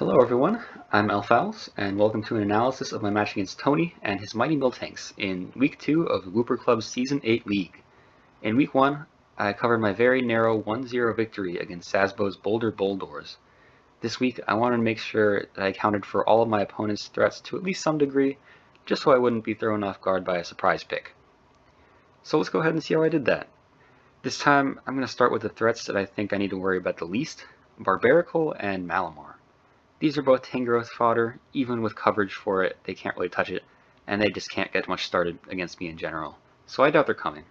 Hello everyone, I'm Noctowls, and welcome to an analysis of my match against Tony and his mighty Miltanks in Week 2 of the Wooper Club's Season 8 League. In Week 1, I covered my very narrow 1-0 victory against Sasbo's Boulder Bulldors. This week, I wanted to make sure that I accounted for all of my opponent's threats to at least some degree, just so I wouldn't be thrown off guard by a surprise pick. So let's go ahead and see how I did that. This time, I'm going to start with the threats that I think I need to worry about the least, Barbarical and Malamar. These are both Tangrowth fodder. Even with coverage for it, they can't really touch it, and they just can't get much started against me in general, so I doubt they're coming.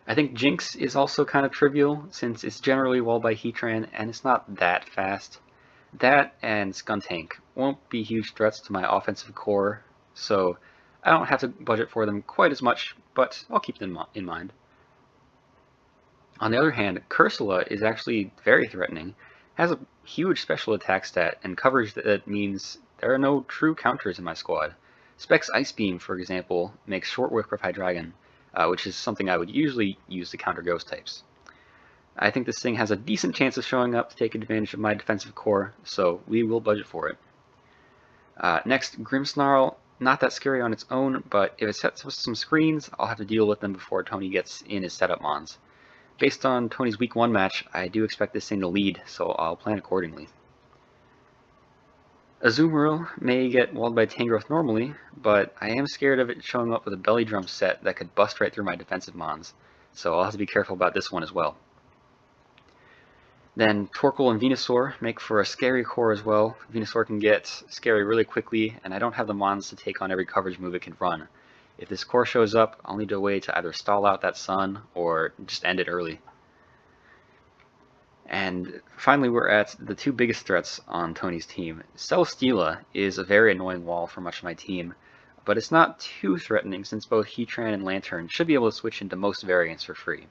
I think Jinx is also kind of trivial, since it's generally walled by Heatran, and it's not that fast. That and Skuntank won't be huge threats to my offensive core, so I don't have to budget for them quite as much, but I'll keep them in mind. On the other hand, Cursula is actually very threatening, has a huge special attack stat and coverage that means there are no true counters in my squad. Specs Ice Beam, for example, makes short work of Hydreigon, which is something I would usually use to counter ghost types. I think this thing has a decent chance of showing up to take advantage of my defensive core, so we will budget for it. Next, Grimmsnarl, not that scary on its own, but if it sets up some screens, I'll have to deal with them before Tony gets in his setup mons. Based on Tony's Week 1 match, I do expect this thing to lead, so I'll plan accordingly. Azumarill may get walled by Tangrowth normally, but I am scared of it showing up with a Belly Drum set that could bust right through my defensive mons, so I'll have to be careful about this one as well. Then Torkoal and Venusaur make for a scary core as well. Venusaur can get scary really quickly, and I don't have the mons to take on every coverage move it can run. If this core shows up, I'll need a way to either stall out that sun or just end it early. And finally, we're at the two biggest threats on Tony's team. Celesteela is a very annoying wall for much of my team, but it's not too threatening since both Heatran and Lantern should be able to switch into most variants for free.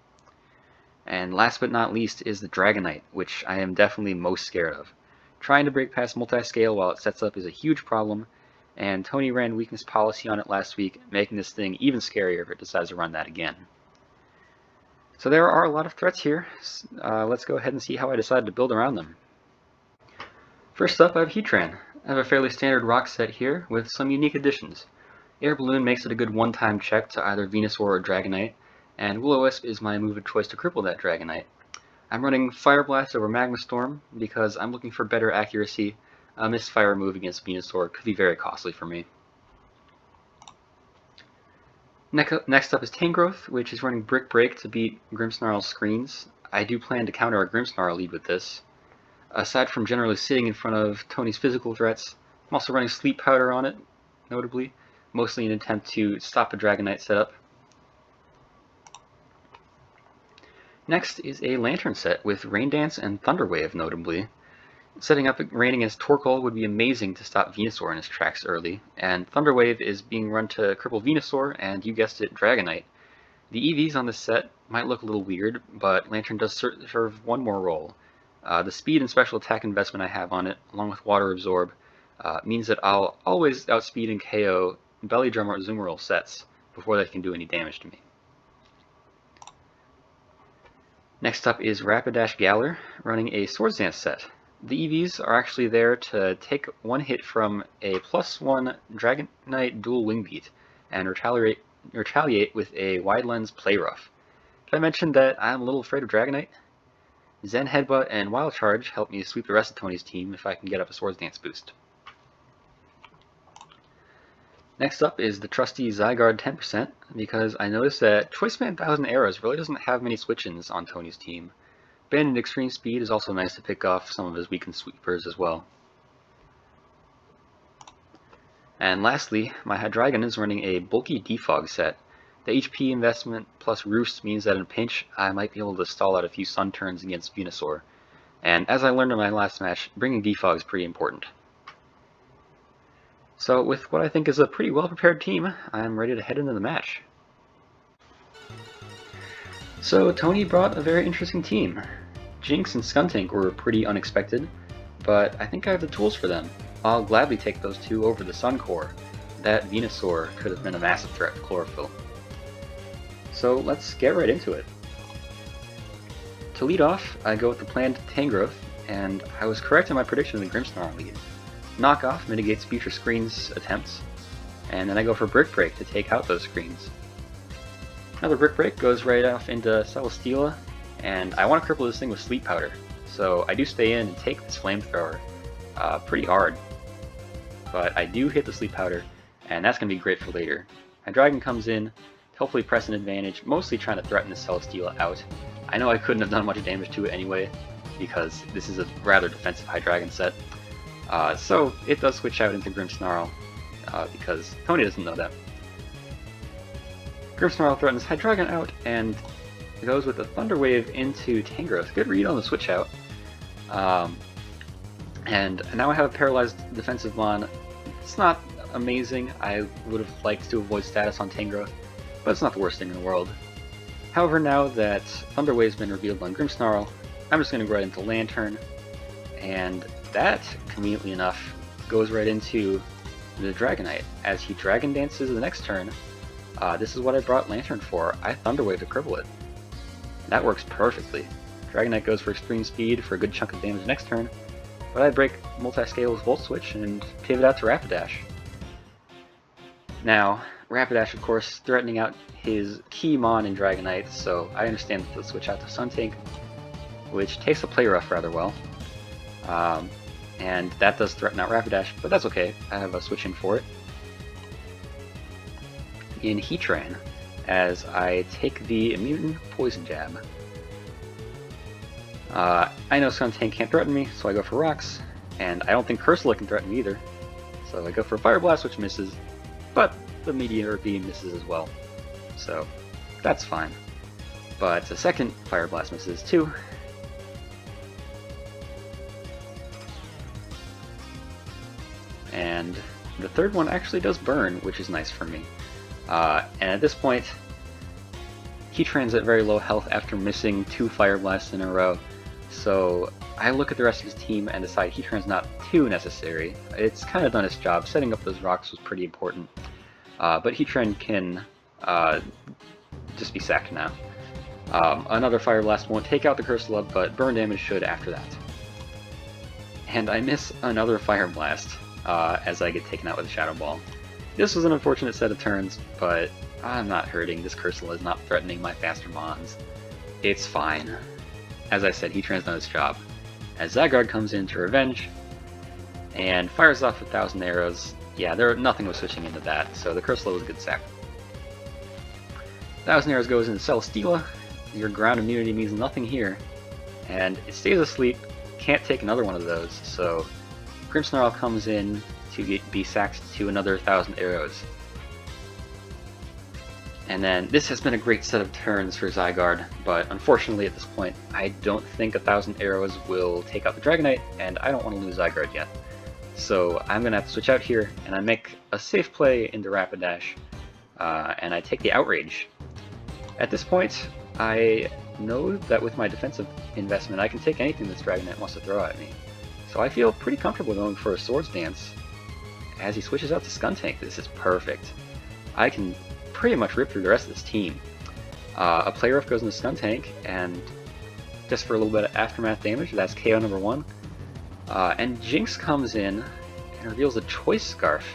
And last but not least is the Dragonite, which I am definitely most scared of. Trying to break past multi-scale while it sets up is a huge problem, and Tony ran weakness policy on it last week, making this thing even scarier if it decides to run that again. So there are a lot of threats here. Let's go ahead and see how I decided to build around them. First up, I have Heatran. I have a fairly standard rock set here with some unique additions. Air Balloon makes it a good one-time check to either Venusaur or Dragonite, and Will-O-Wisp is my move of choice to cripple that Dragonite. I'm running Fire Blast over Magma Storm because I'm looking for better accuracy. A misfire move against Venusaur could be very costly for me. Next up is Tangrowth, which is running Brick Break to beat Grimmsnarl's screens. I do plan to counter a Grimmsnarl lead with this. Aside from generally sitting in front of Tony's physical threats, I'm also running Sleep Powder on it, notably, mostly in an attempt to stop a Dragonite setup. Next is a Lantern set with Rain Dance and Thunder Wave, notably. Setting up Rain against Torkoal would be amazing to stop Venusaur in his tracks early, and Thunder Wave is being run to cripple Venusaur and, you guessed it, Dragonite. The EVs on this set might look a little weird, but Lantern does serve one more role. The speed and special attack investment I have on it, along with Water Absorb, means that I'll always outspeed and KO Belly Drum or Azumarill sets before they can do any damage to me. Next up is Rapidash Galar, running a Swords Dance set. The EVs are actually there to take one hit from a +1 Dragonite dual Wing Beat and retaliate with a Wide Lens Play Rough. Did I mention that I'm a little afraid of Dragonite? Zen Headbutt and Wild Charge help me sweep the rest of Tony's team if I can get up a Swords Dance boost. Next up is the trusty Zygarde 10%, because I noticed that Choice Band 1000 Arrows really doesn't have many switch-ins on Tony's team. Banded Extreme Speed is also nice to pick off some of his weakened sweepers as well. And lastly, my Hydreigon is running a bulky Defog set. The HP investment plus Roost means that in a pinch, I might be able to stall out a few Sun turns against Venusaur. And as I learned in my last match, bringing Defog is pretty important. So with what I think is a pretty well-prepared team, I'm ready to head into the match. So Tony brought a very interesting team. Jinx and Skuntank were pretty unexpected, but I think I have the tools for them. I'll gladly take those two over the Sun Core. That Venusaur could have been a massive threat to Chlorophyll. So let's get right into it. To lead off, I go with the planned Tangrowth, and I was correct in my prediction of the Grimmsnarl lead. Knockoff mitigates future screens attempts, and then I go for Brick Break to take out those screens. Another Brick Break goes right off into Celesteela, and I want to cripple this thing with Sleep Powder, so I do stay in and take this Flamethrower pretty hard. But I do hit the Sleep Powder, and that's going to be great for later. Hydreigon comes in, to hopefully press an advantage, mostly trying to threaten the Celesteela out. I know I couldn't have done much damage to it anyway, because this is a rather defensive Hydreigon set. So it does switch out into Grimmsnarl, because Tony doesn't know that. Grimmsnarl threatens Hydreigon out, and goes with a Thunder Wave into Tangrowth. Good read on the switch out. And now I have a paralyzed defensive Mon. It's not amazing. I would have liked to avoid status on Tangrowth, but it's not the worst thing in the world. However, now that Thunder Wave's been revealed on Grimmsnarl, I'm just going to go right into Lantern, and that, conveniently enough, goes right into the Dragonite. As he Dragon Dances the next turn, this is what I brought Lantern for. I Thunder Wave to cripple it. That works perfectly. Dragonite goes for extreme speed for a good chunk of damage next turn, but I break Multiscale's Volt Switch and pivot out to Rapidash. Now, Rapidash, of course, threatening out his key Mon in Dragonite, so I understand the switch out to Suntank, which takes the Play Rough rather well. And that does threaten out Rapidash, but that's okay. I have a switch in for it. In Heatran, as I take the Immune Poison Jab. I know Suntank can't threaten me, so I go for Rocks, and I don't think Cursula can threaten me either. So I go for Fire Blast, which misses, but the Meteor Beam misses as well. So that's fine. But the second Fire Blast misses too. And the third one actually does burn, which is nice for me. And at this point, Heatran's at very low health after missing 2 Fire Blasts in a row. So I look at the rest of his team and decide Heatran's not too necessary. It's kind of done its job. Setting up those rocks was pretty important. But Heatran can just be sacked now. Another Fire Blast won't take out the Cursula, but burn damage should after that. And I miss another Fire Blast as I get taken out with a Shadow Ball. This was an unfortunate set of turns, but I'm not hurting. This Cursula is not threatening my faster Mons. It's fine. As I said, Heatran's done its job. As Zygarde comes in to revenge, and fires off 1,000 arrows. Yeah, nothing was switching into that, so the Cursula was a good sack. 1,000 arrows goes into Celesteela. Your ground immunity means nothing here, and it stays asleep. Can't take another one of those, so Grimmsnarl comes in to be sacked to another 1,000 arrows. And then this has been a great set of turns for Zygarde, but unfortunately at this point I don't think 1,000 arrows will take out the Dragonite, and I don't want to lose Zygarde yet. So I'm going to have to switch out here, and I make a safe play into Rapidash, and I take the Outrage. At this point, I know that with my defensive investment I can take anything this Dragonite wants to throw at me. So I feel pretty comfortable going for a Swords Dance. As he switches out to Skuntank, this is perfect. I can pretty much rip through the rest of this team. A Play Rough goes into Skuntank, and just for a little bit of aftermath damage, that's KO number 1. And Jinx comes in and reveals a Choice Scarf,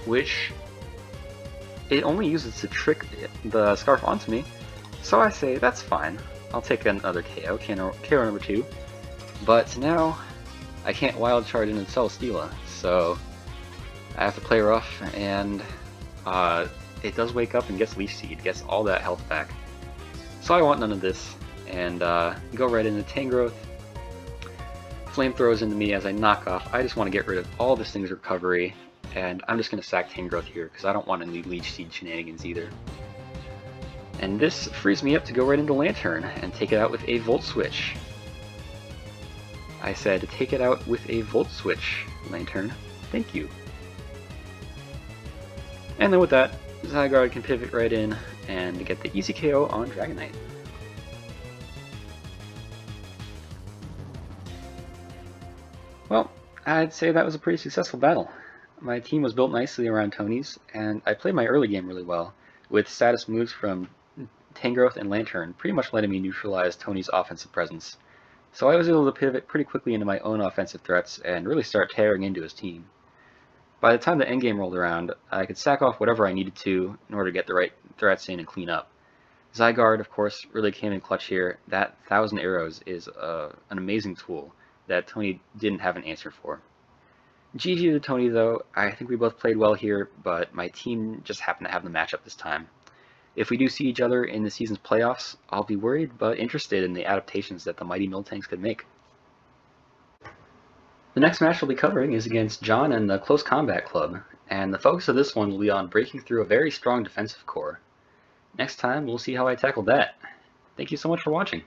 which it only uses to trick the Scarf onto me. So I say, that's fine. I'll take another KO number 2. But now I can't Wild Charge into Celesteela, so I have to Play Rough, and it does wake up and gets Leaf Seed, gets all that health back. So I want none of this, and go right into Tangrowth. Flamethrowers into me as I knock off. I just want to get rid of all this thing's recovery, and I'm just going to sack Tangrowth here, because I don't want any Leech Seed shenanigans either. And this frees me up to go right into Lantern, and take it out with a Volt Switch. I said, take it out with a Volt Switch, Lantern. Thank you. And then with that, Zygarde can pivot right in and get the easy KO on Dragonite. Well, I'd say that was a pretty successful battle. My team was built nicely around Tony's, and I played my early game really well, with status moves from Tangrowth and Lantern pretty much letting me neutralize Tony's offensive presence. So I was able to pivot pretty quickly into my own offensive threats and really start tearing into his team. By the time the endgame rolled around, I could sack off whatever I needed to in order to get the right threats in and clean up. Zygarde, of course, really came in clutch here. That 1,000 arrows is an amazing tool that Tony didn't have an answer for. GG to Tony, though. I think we both played well here, but my team just happened to have the matchup this time. If we do see each other in the season's playoffs, I'll be worried but interested in the adaptations that the mighty Miltanks could make. The next match we'll be covering is against John and the Close Combat Club, and the focus of this one will be on breaking through a very strong defensive core. Next time, we'll see how I tackled that. Thank you so much for watching.